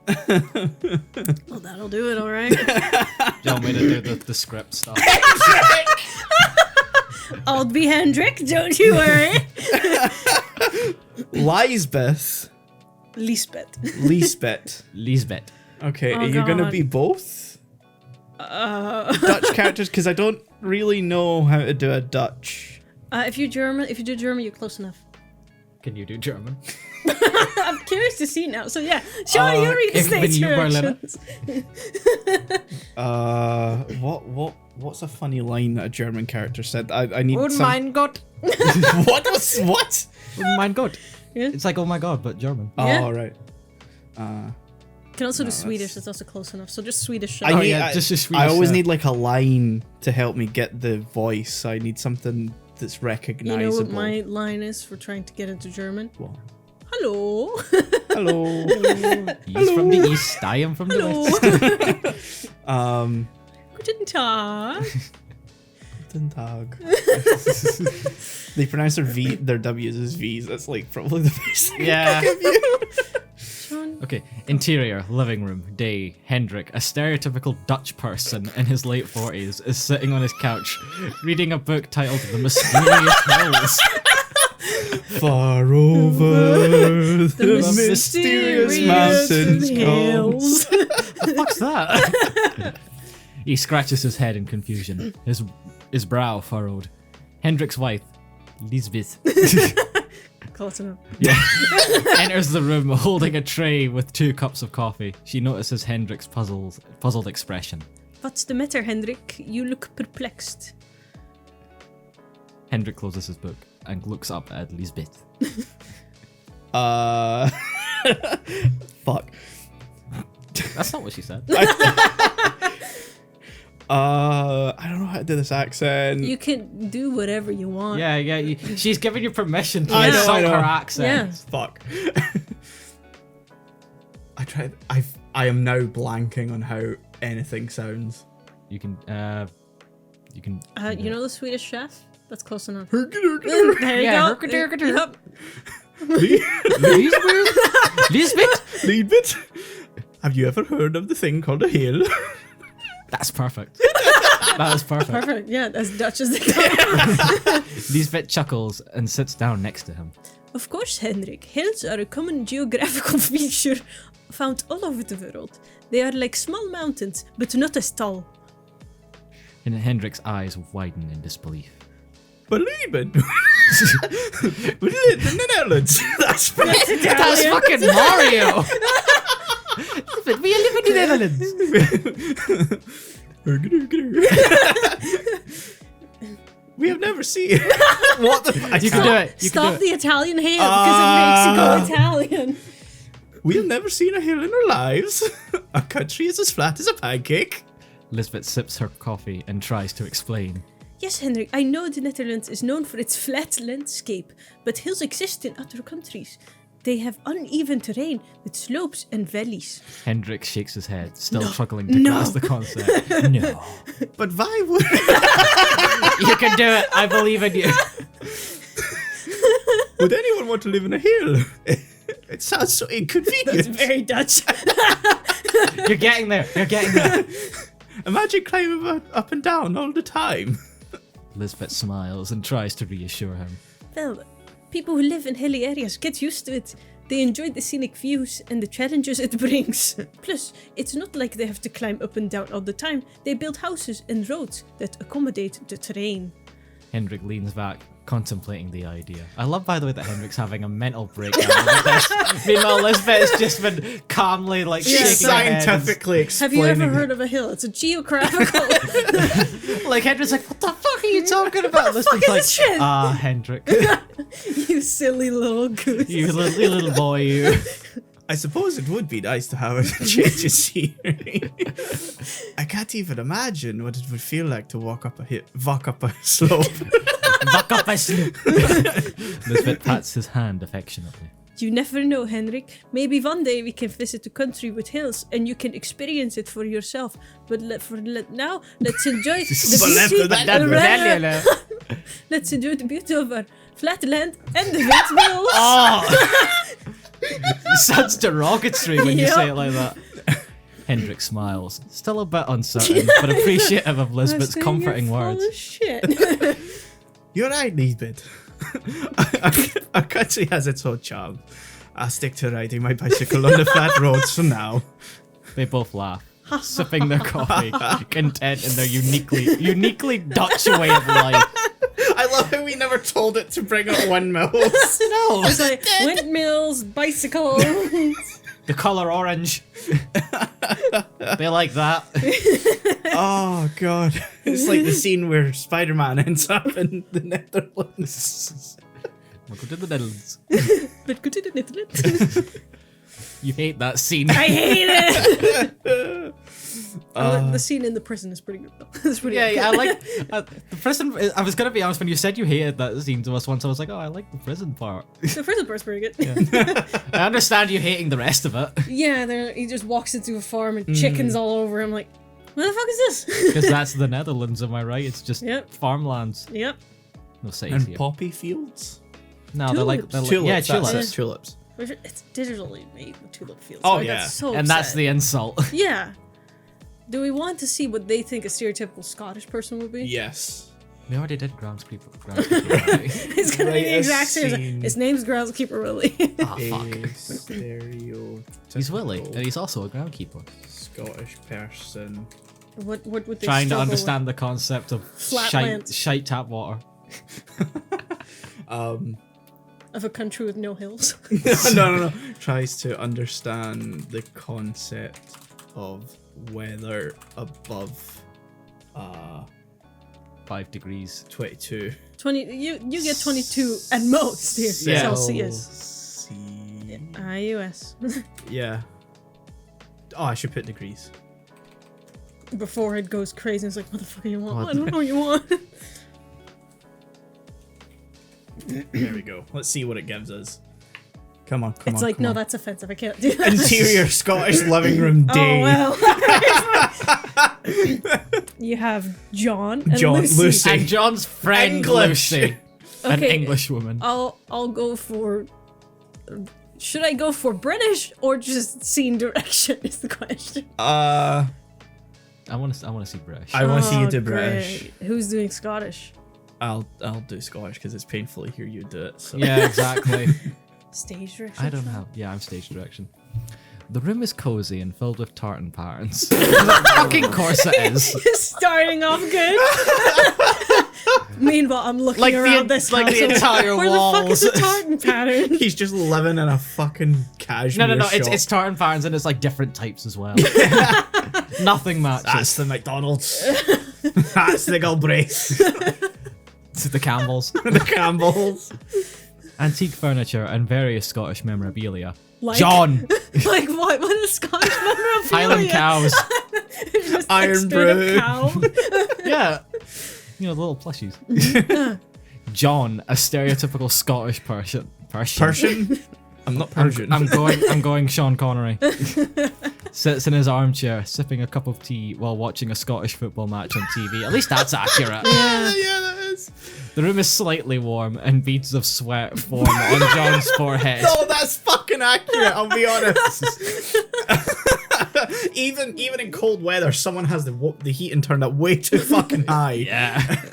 Well, that'll do it, all right. Do you want me to do the script stuff? I'll be Hendrik, don't you worry. Lisbeth. Lisbeth. Lisbeth. Okay, Oh, are you gonna God. be both Dutch characters? Because I don't really know how to do a Dutch. If you do German, you're close enough. Can you do German? I'm curious to see now. So yeah, Sean, you read the Ich bin stage Berliner. directions. What's a funny line that a German character said? I need Oh some. mein Gott. What was what? Oh mein Gott. Yeah. It's like, oh my god, but German. Yeah. Oh right. You can also do Swedish. That's also close enough. So just Swedish. I need. yeah, just a I Swedish, always uh, need like a line to help me get the voice. I need something that's you recognizable. know what my line is for trying to get into German? What? Hello. Hello. He's from the east, I am from the west. Hello. Guten Tag. Guten Tag. They pronounce their W's as V's. That's like probably the best thing. Yeah. Sean. Okay, interior, living room, day. Hendrik, a stereotypical Dutch person in his late 40s, is sitting on his couch, reading a book titled The Mysterious Hills. Far over the mysterious mysterious mountains hills. comes. The fuck's that? He scratches his head in confusion, his brow furrowed. Hendrik's wife, Lisbeth, Close enough. enters the room holding a tray with 2 cups of coffee. She notices Hendrik's puzzled expression. What's the matter, Hendrik? You look perplexed. Hendrik closes his book and looks up at Lisbeth. Fuck. That's not what she said. I don't know how to do this accent. You can do whatever you want. Yeah, she's giving you permission to I know, insult I know. her accent. Yeah. Fuck. I am now blanking on how anything sounds. You can. You know the Swedish Chef? That's close enough. Lisbeth, There you Yeah, go. herkaderkader. Yep. Lisbeth. have you ever heard of the thing called a hill? That's perfect. That is perfect. Perfect. Yeah, as Dutch as they come. Lisbeth chuckles and sits down next to him. Of course, Henrik. Hills are a common geographical feature found all over the world. They are like small mountains, but not as tall. And Hendrik's eyes widen in disbelief. Believe it. We live in the Netherlands. That's right. That's fucking Mario! But we live in the Netherlands. We have never seen. What the? You can do it. You Stop can do the Italian hand because it makes you go Italian. We have never seen a hill in our lives. Our country is as flat as a pancake. it. Lisbeth sips her coffee and tries to explain. Yes, Henrik, I know the Netherlands is known for its flat landscape, but hills exist in other countries. They have uneven terrain with slopes and valleys. Hendrik shakes his head, still struggling to No. grasp the concept. No. But why would? You can do it. I believe in you. Would anyone want to live in a hill? It sounds so That's inconvenient. very Dutch. You're getting there. You're getting there. Imagine climbing up and down all the time. Lisbeth smiles and tries to reassure him. Well, people who live in hilly areas get used to it. They enjoy the scenic views and the challenges it brings. Plus, it's not like they have to climb up and down all the time. They build houses and roads that accommodate the terrain. Hendrik leans back, contemplating the idea. I love, by the way, that Hendrik's having a mental breakdown with this. Meanwhile, Lisbeth has just been calmly, like, Yeah, shaking her head. Scientifically Have explaining. you ever heard of a hill? It's a geographical. Like, Hendrik's like, what the fuck are you talking about? What the fuck Lisbeth's is like, this shit? Hendrik, You silly little goose. you little boy, you. I suppose it would be nice to have a change of scenery. I can't even imagine what it would feel like to walk up a slope. Back up my sloop. Lisbeth pats his hand affectionately. You never know, Henrik. Maybe one day we can visit a country with hills and you can experience it for yourself. But now, let's enjoy let's enjoy the beauty of our flat land and the windmills. Oh! It sounds derogatory when you Yep. say it like that. Hendrik smiles, still a bit uncertain, but appreciative of Lisbeth's Saying comforting you're full words. of shit. You're right, Lisbeth. Our country has its own charm. I'll stick to riding my bicycle on the flat roads for now. They both laugh, sipping their coffee, content in their uniquely Dutch way of life. I love how we never told it to bring up windmills. No, It's like windmills, bicycles. the color orange. They like that. Oh god. It's like the scene where Spider-Man ends up in the Netherlands. Welcome to the Netherlands. But go to the Netherlands. You hate that scene. I hate it. The scene in the prison is pretty good though. It's pretty Yeah, good. yeah, I like the prison. I was gonna be honest, when you said you hated that scene to us once, I was like, oh, I like the prison part. The prison part's pretty good. I understand you hating the rest of it Yeah, he just walks into a farm and chickens all over him. Like, what the fuck is this? because that's the Netherlands, am I right? It's just Yep. farmlands. farmlands, Yep. no cities And here. poppy fields? No, they're like Tulips. yeah, Tulips. tulips. That's it, tulips. It's digitally made the tulip fields. Oh, right? yeah. That's so And that's sad. the insult. Yeah. Do we want to see what they think a stereotypical Scottish person would be? Yes. We already did groundskeeper. Right? It's gonna be Write the a exact same. scene. His name's Groundskeeper Willie. Ah, fuck. A stereotypical He's Willie, and he's also a groundkeeper. Scottish person. what would they Trying to struggle understand the concept of Flatlands. shite tap water. Um, with of a country with no hills? no. Tries to understand the concept of weather above 5 degrees. 22 You get 22 at most here. Yeah. Celsius. C. IUS. Yeah. Oh, I should put degrees. Before it goes crazy, it's like, what the fuck do you want? What? I don't know what you want. There we go. Let's see what it gives us. Come on. It's like, come no, on. that's offensive. I can't do that. Interior Scottish living room day. Oh, well. You have John and Lucy. And John's friend English. Lucy, an Okay. English woman. I'll go for. Should I go for British or just scene direction? Is the question. I want to see British. I want to see you do great. British. Who's doing Scottish? I'll do Scottish because it's painful to hear you do it. So. Yeah, exactly. Stage direction. I don't have. Yeah, I'm stage direction. The room is cozy and filled with tartan patterns. Fucking course it is. Starting off good. Meanwhile, I'm looking Like around this like the household. entire Where walls. the fuck is the tartan pattern? He's just living in a fucking cashmere No. shop. It's tartan patterns and it's like different types as well. Nothing matches. That's the McDonald's. That's the Galbraith. It's the Campbells. The Campbells. Antique furniture and various Scottish memorabilia. Like, John! Like what? What is Scottish memorabilia? Highland cows. Just Iron straight up brew. cow. Yeah. You know, the little plushies. John, a stereotypical Scottish Persian. Persian? I'm not Persian. I'm going Sean Connery. Sits in his armchair, sipping a cup of tea while watching a Scottish football match on TV. At least that's accurate. yeah, that is. The room is slightly warm and beads of sweat form on John's forehead. No, that's fucking accurate, I'll be honest. even in cold weather, someone has the heating turned up way too fucking high. Yeah.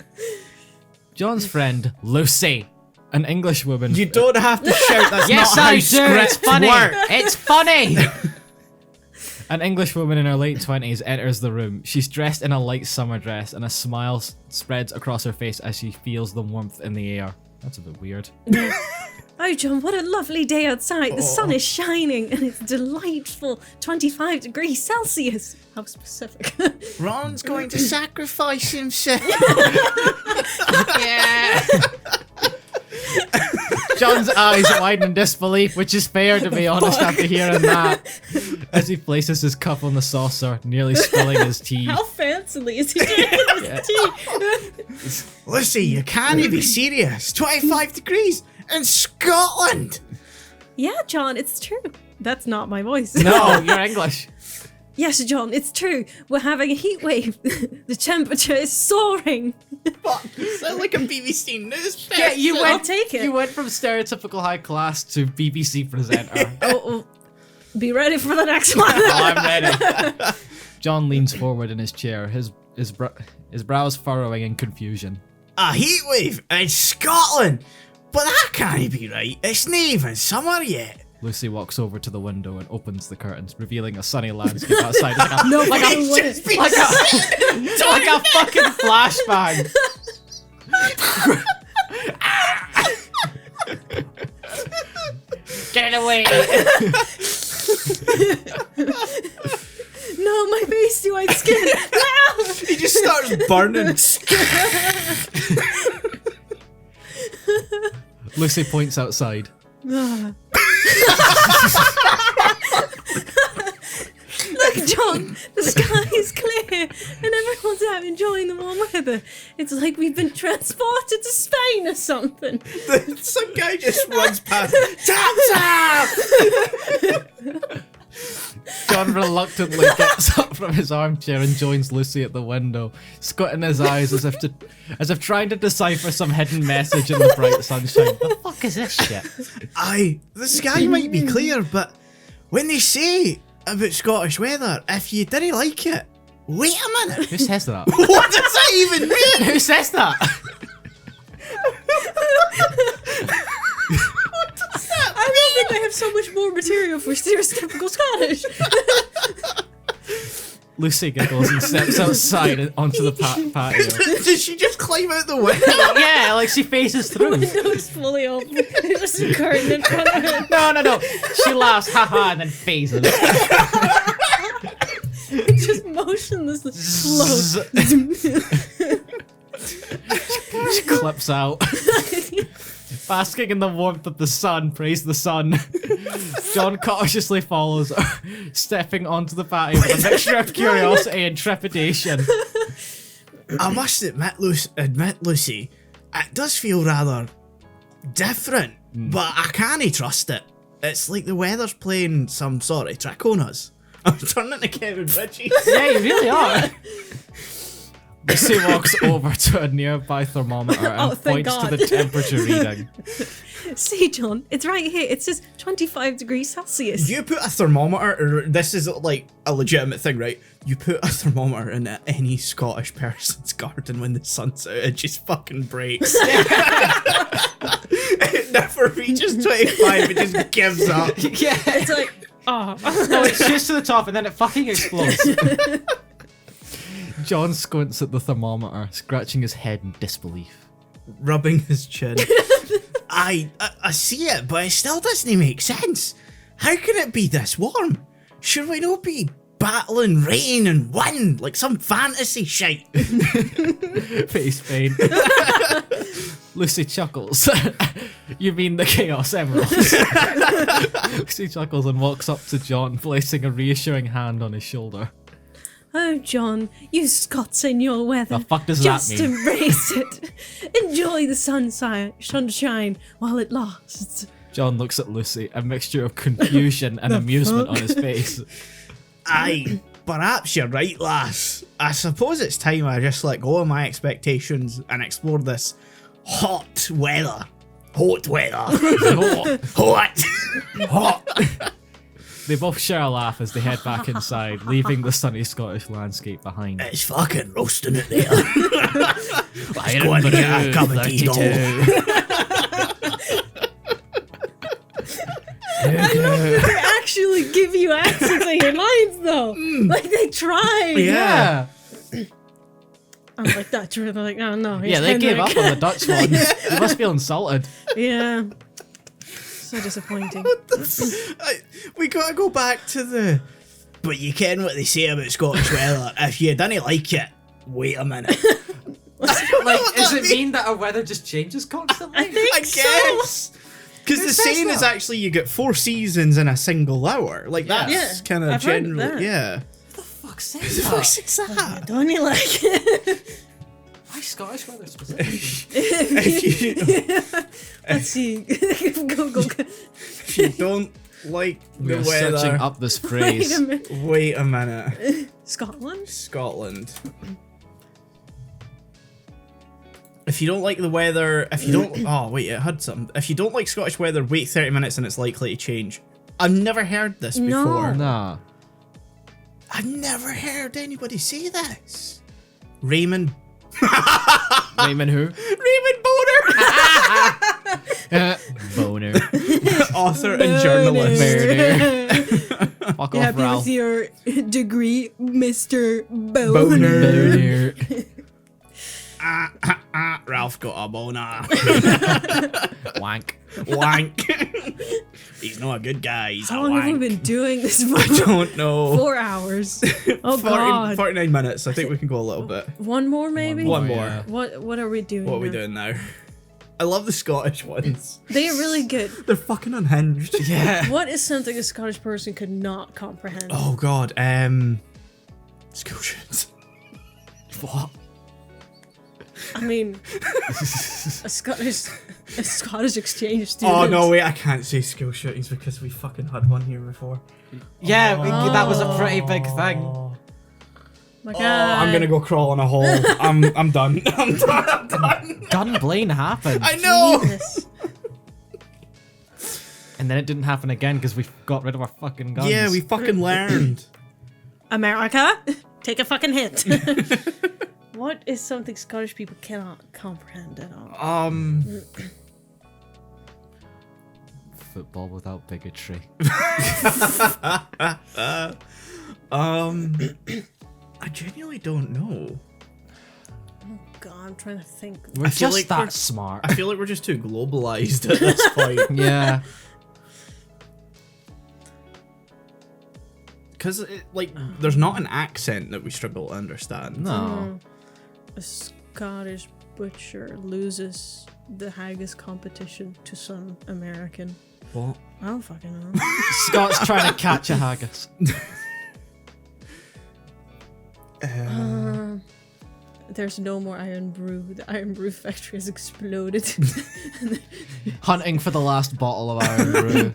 John's friend, Lucy, an English woman. You don't have to shout, that's Yes, not how I do. scripts It's funny. work. It's funny. An English woman in her late 20s enters the room. She's dressed in a light summer dress and a smile spreads across her face as she feels the warmth in the air. That's a bit weird. Oh, John, what a lovely day outside. The sun is shining and it's delightful 25 degrees Celsius. How specific. Ron's going to sacrifice himself. Yeah. John's eyes widen in disbelief, which is fair to be honest after hearing that. As he places his cup on the saucer, nearly spilling his tea. How fancily is he drinking this tea? Lucy, you can't be serious. 25 degrees in Scotland. Yeah, John, it's true. That's not my voice. No, you're English. Yes, John, it's true. We're having a heat wave. The temperature is soaring. Fuck, you sound like a BBC news person. Yeah, you I'll went. take it. You went from stereotypical high class to BBC presenter. Oh, be ready for the next one. Oh, I'm ready. John leans forward in his chair, his brows furrowing in confusion. A heat wave in Scotland? But that can't be right. It's not even summer yet. Lucy walks over to the window and opens the curtains, revealing a sunny landscape outside. Like a, No, like fucking a, way. like a fucking flashbang. Get away! No, my pasty white skin. No! He just starts burning. Lucy points outside. Look, John, the sky is clear and everyone's out enjoying the warm weather. It's like we've been transported to Spain or something. Some guy just runs past. Tap tap! John reluctantly gets up from his armchair and joins Lucy at the window, squinting his eyes as if trying to decipher some hidden message in the bright sunshine. The fuck is this shit? Aye, the sky might be clear, but when they say about Scottish weather, if you didn't like it, wait a minute. Who says that? What does that even mean? Who says that? I don't think I have so much more material for stereotypical Scottish. Lucy giggles and steps outside onto the patio. Did she just climb out the window? Yeah, like she faces through. Window's fully open. There's just a curtain in front of it. No. She laughs, haha, and then phases. It's just motionless. Slow. She clips out. Basking in the warmth of the sun, praise the sun. John cautiously follows her, stepping onto the patio with a mixture of curiosity and trepidation. I must admit, Lucy, it does feel rather different, but I can't trust it. It's like the weather's playing some sort of trick on us. I'm turning to Kevin Ritchie. Yeah, you really are. Lucy walks over to a nearby thermometer and thank points God. to the temperature reading. See, John, it's right here. It says 25 degrees Celsius. You put a thermometer, this is like a legitimate thing, right? You put a thermometer in any Scottish person's garden when the sun's out, it just fucking breaks. It never reaches 25, it just gives up. Yeah. It's like, oh. No, it shoots to the top and then it fucking explodes. John squints at the thermometer, scratching his head in disbelief. Rubbing his chin. I see it, but it still doesn't make sense. How can it be this warm? Should we not be battling rain and wind like some fantasy shite? Face paint. Lucy chuckles. You mean the Chaos Emeralds? Lucy chuckles and walks up to John, placing a reassuring hand on his shoulder. Oh, John, you Scots and your weather. The fuck does that Just mean? embrace it. Enjoy the sunshine while it lasts. John looks at Lucy, a mixture of confusion and amusement on his face. Aye, perhaps you're right, lass. I suppose it's time I just let go of my expectations and explore this hot weather. Hot weather. Hot. Hot. They both share a laugh as they head back inside, leaving the sunny Scottish landscape behind. It's fucking roasting it there. Let's go and get a cup of tea, doll. They actually give you accents to your lines, though. Like, they try. Yeah. I'm like, Dutch. They're like, oh, no. Yeah, they gave up on the Dutch one. You must feel insulted. Yeah. So disappointing. We gotta go back to the... But you ken what they say about Scottish weather. If you didn't like it, wait a minute. Like, does it mean that our weather just changes constantly? I think I guess. Because the saying is actually you get 4 seasons in a single hour. Like, that's Yeah, kind of I've heard generally... that. Yeah. What the fuck says What the that? fuck's that? Don't you like it? Why Scottish weather specifically? Let's see. go. If you don't like We the are weather... searching up this Wait phrase. a minute. Wait a minute. Scotland? Scotland. If you don't like the weather, if you don't... Oh, wait, it had something. If you don't like Scottish weather, wait 30 minutes and it's likely to change. I've never heard this No. before. Nah. I've never heard anybody say this. Raymond... Raymond who? Raymond Boner! Boner. Author and journalist. Boner. Fuck You off, happy Ralph. with your degree, Mr. Boner? Boner. Ralph got a boner. Wank. Wank. He's not a good guy, he's How a long have we wank. been doing this for? I don't know. 4 hours. Oh, 40, God. 49 minutes. I think we can go a little bit. One more, maybe? One Oh, more. yeah. What are we doing What are we now? doing now? I love the Scottish ones. They're really good. They're fucking unhinged. Yeah. What is something a Scottish person could not comprehend? Oh god, school shootings. What? I mean, a Scottish exchange student. Oh no, wait, I can't say school shootings because we fucking had one here before. Yeah, that was a pretty big thing. Oh, My God. I'm gonna go crawl in a hole. I'm done. I'm done. Gun Blaine happened. I know. Jesus. And then it didn't happen again because we got rid of our fucking guns. Yeah, we fucking learned. America, take a fucking hint. What is something Scottish people cannot comprehend at all? Football without bigotry. I genuinely don't know. God, I'm trying to think. We're feel just like that we're- smart. I feel like we're just too globalized at this point. Yeah. Because, like, there's not an accent that we struggle to understand. No. A Scottish butcher loses the haggis competition to some American. What? I don't fucking know. Scott's trying to catch a haggis. There's no more Iron Brew. The Iron Brew factory has exploded. Hunting for the last bottle of Iron Brew.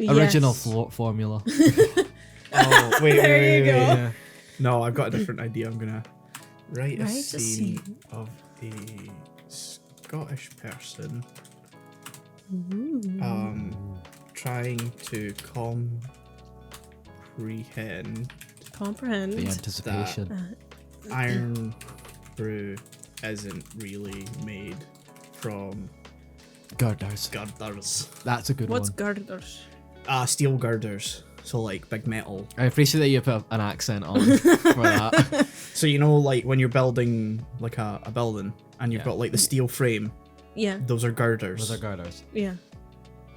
Original Yes. formula. Oh, wait, There wait, you wait, go. wait. Yeah. No, I've got a different idea. I'm gonna write a Write a scene scene. of a Scottish person trying to comprehend Comprehend. The anticipation. iron brew isn't really made from Girders. girders. That's a good What's one. girders? Steel girders. So like big metal. I appreciate that you put an accent on for that. So you know, like when you're building like a building and you've Yeah. got like the steel frame, Yeah, those are girders. Those are girders. yeah.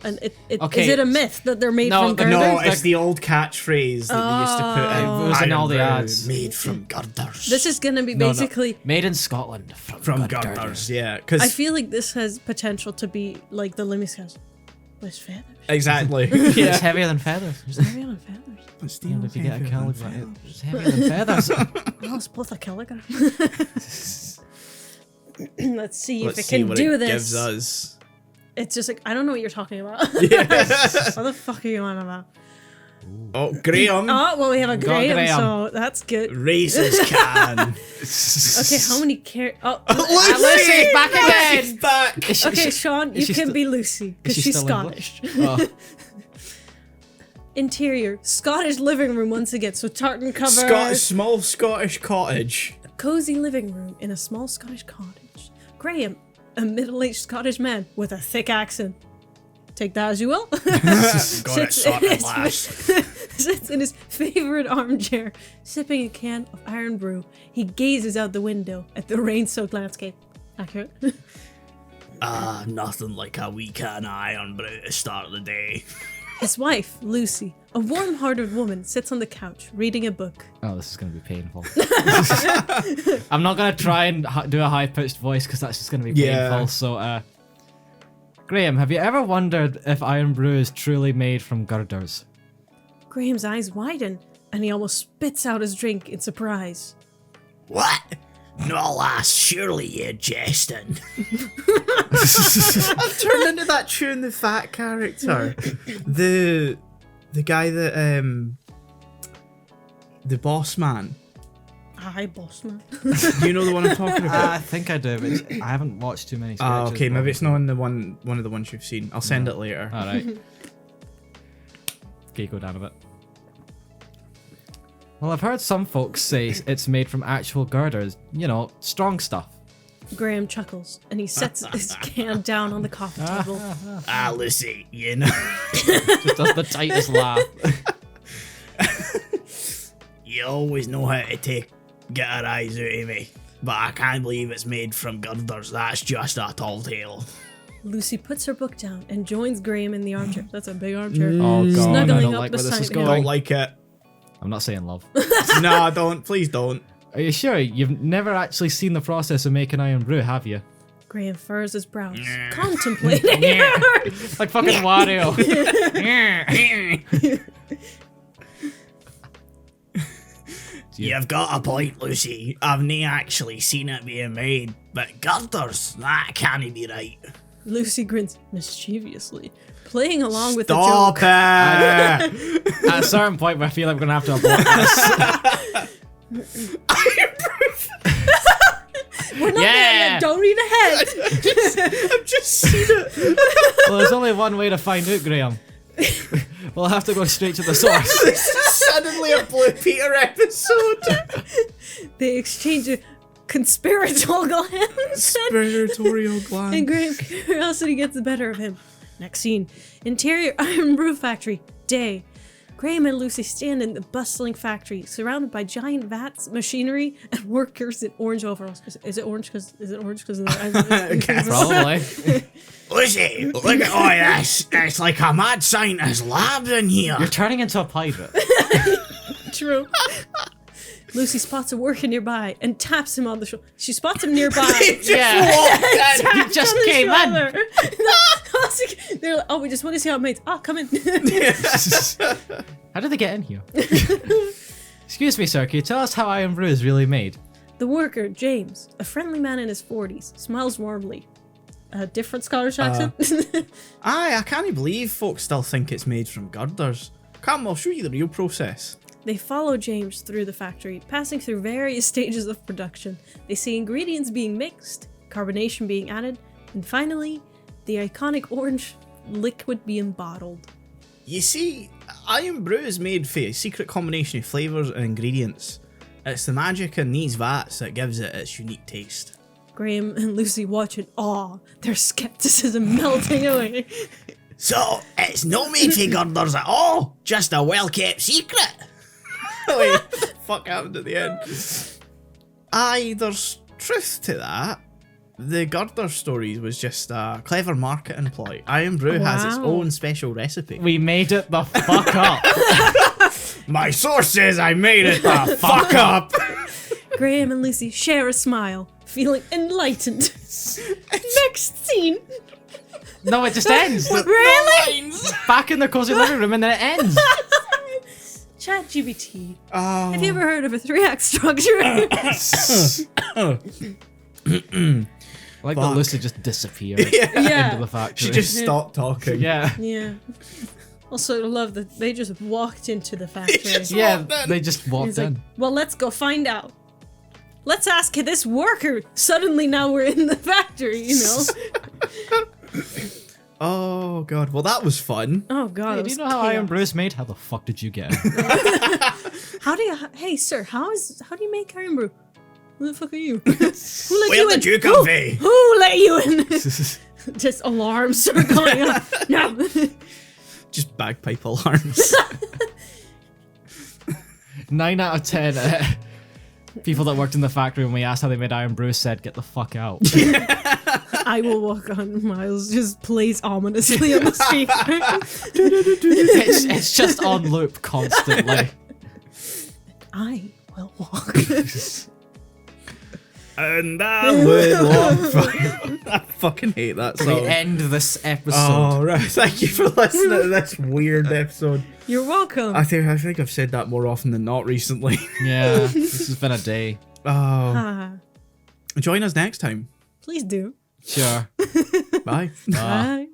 And Okay. is it a myth that they're made No, from they're girders? No, Like- it's the old catchphrase that they used to put in. Oh. It was in all the Iron ads. brew made from girders. This is gonna be No, no. basically. Made in Scotland from girders, yeah. Because I feel like this has potential to be like the Lemmiscas. With feathers. exactly. It's yeah. heavier than feathers. It's heavier than feathers. But Yeah, steel but if you get a heavier kilogram, than it's heavier than feathers. Oh, it's both a kilogram. Let's see Let's if it see can what do it this. gives us. It's just like I don't know what you're talking about. Yeah. What the fuck are you on about? Oh, Graham Oh, well, we have a We got Graham, Graham. so that's good. raises can. Okay, how many Oh, Lucy's back again! She's back. Is she- okay, is she- Sean, is you she can sti- be Lucy is because she she's still Scottish. English? Oh. Interior, Scottish living room once again. So tartan cover, Small Scottish cottage. cozy living room in a small Scottish cottage. Graham, a middle-aged Scottish man with a thick accent. Take that as you will. Got it Sits in sorted, his- lass. Sits in his favorite armchair, sipping a can of iron brew. He gazes out the window at the rain-soaked landscape. Accurate. Nothing like a wee can of iron brew to start the day. His wife, Lucy, a warm-hearted woman, sits on the couch reading a book. Oh, this is going to be painful. I'm not going to try and do a high-pitched voice because that's just going to be Yeah. painful. So, Graham, have you ever wondered if iron brew is truly made from girders? Graham's eyes widen, and he almost spits out his drink in surprise. What? No, lass, surely you're jesting. I've turned into that Chewing the Fat character. The guy that, the boss man. Hi, boss man. Do you know the one I'm talking I about? think I do, but I haven't watched too many Ah, sketches. okay, maybe it's not in the one of the ones you've seen. I'll send it later. Alright. Okay, go down a bit. Well, I've heard some folks say it's made from actual girders. You know, strong stuff. Graham chuckles, and he sets his can down on the coffee table. Lucy, you know. Just does the tightest laugh. You always know how to get a rise out of me. But I can't believe it's made from girders. That's just a tall tale. Lucy puts her book down and joins Graham in the armchair. That's a big armchair. Oh god, I Snuggling don't up like where this beside is him. going. Don't like it. I'm not saying love. No, don't. Please don't. Are you sure? You've never actually seen the process of making iron brew, have you? Graham furrows his brows, contemplating her. Like fucking Wario. You've got a point, Lucy. I've not actually seen it being made, but girders, that can't be right. Lucy grins mischievously, playing along with the Stop joke. it! At a certain point where I feel like we're gonna have to abort this. We're not Yeah. there yet. Don't read ahead. I've just seen it. Well, there's only one way to find out, Graham. We'll have to go straight to the source. This is suddenly a Blue Peter episode. They exchange a conspiratorial glance, Conspiratorial and gland. Graham's curiosity gets the better of him. Next scene: interior iron brew factory. Day. Graham and Lucy stand in the bustling factory, surrounded by giant vats, machinery, and workers in orange overalls. Is it orange because of the? Probably. Lucy, look at all this. It's like a mad scientist lab in here. You're turning into a pirate. True. Lucy spots a worker nearby and taps him on the shoulder. She spots him nearby. Yeah. Walked in. You just on the came in. shoulder. They're like, oh, we just want to see how it mates. Oh, come in. How did they get in here? Excuse me, sir. Can you tell us how iron brew is really made? The worker, James, a friendly man in his 40s, smiles warmly. A different Scottish accent? Aye, I can't believe folks still think it's made from girders. Come, I'll show you the real process. They follow James through the factory, passing through various stages of production. They see ingredients being mixed, carbonation being added, and finally, the iconic orange liquid being bottled. You see, Iron Brew is made for a secret combination of flavours and ingredients. It's the magic in these vats that gives it its unique taste. Graham and Lucy watch in awe, their skepticism melting away. So, it's no made for girders at all, just a well-kept secret. Wait, what the fuck happened at the end? Aye, there's truth to that. The girder stories was just a clever marketing ploy. Iron Brew has its Wow. own special recipe. We made it the fuck up. My source says I made it the fuck up. Graham and Lucy share a smile, feeling enlightened. Next scene. No, it just ends. Really? Back in the cozy living room and then it ends. ChatGPT. Oh. Have you ever heard of a 3-act structure? I like that Fuck. Lucy just disappeared Yeah. into the factory. She just stopped talking. yeah. Yeah. Also, I love that they just walked into the factory. just- Yeah, walked in. they just walked He's like, in. well, let's go find out. Let's ask this worker. Suddenly now we're in the factory, you know? Oh god. Well, that was fun. Oh, God. Hey, it do you was know how Iron chaos. Brew's made? How the fuck did you get it? How do you... Hey, sir, how do you make Iron Brew? Who the fuck are you? Who let Where you did in? you come from? Who let you in? Just alarms start going off. No. Just bagpipe alarms. 9 out of 10 people that worked in the factory when we asked how they made Iron Brew said, get the fuck out. I will walk on. Miles just plays ominously on the speaker. it's just on loop constantly. I will walk. And I would walk. I fucking hate that We song. end this episode. Oh, right. Thank you for listening to this weird episode. You're welcome. I think I've said that more often than not recently. Yeah, this has been a day. Oh. Ah, Join us next time. please do. Sure. Bye. Ah. Bye.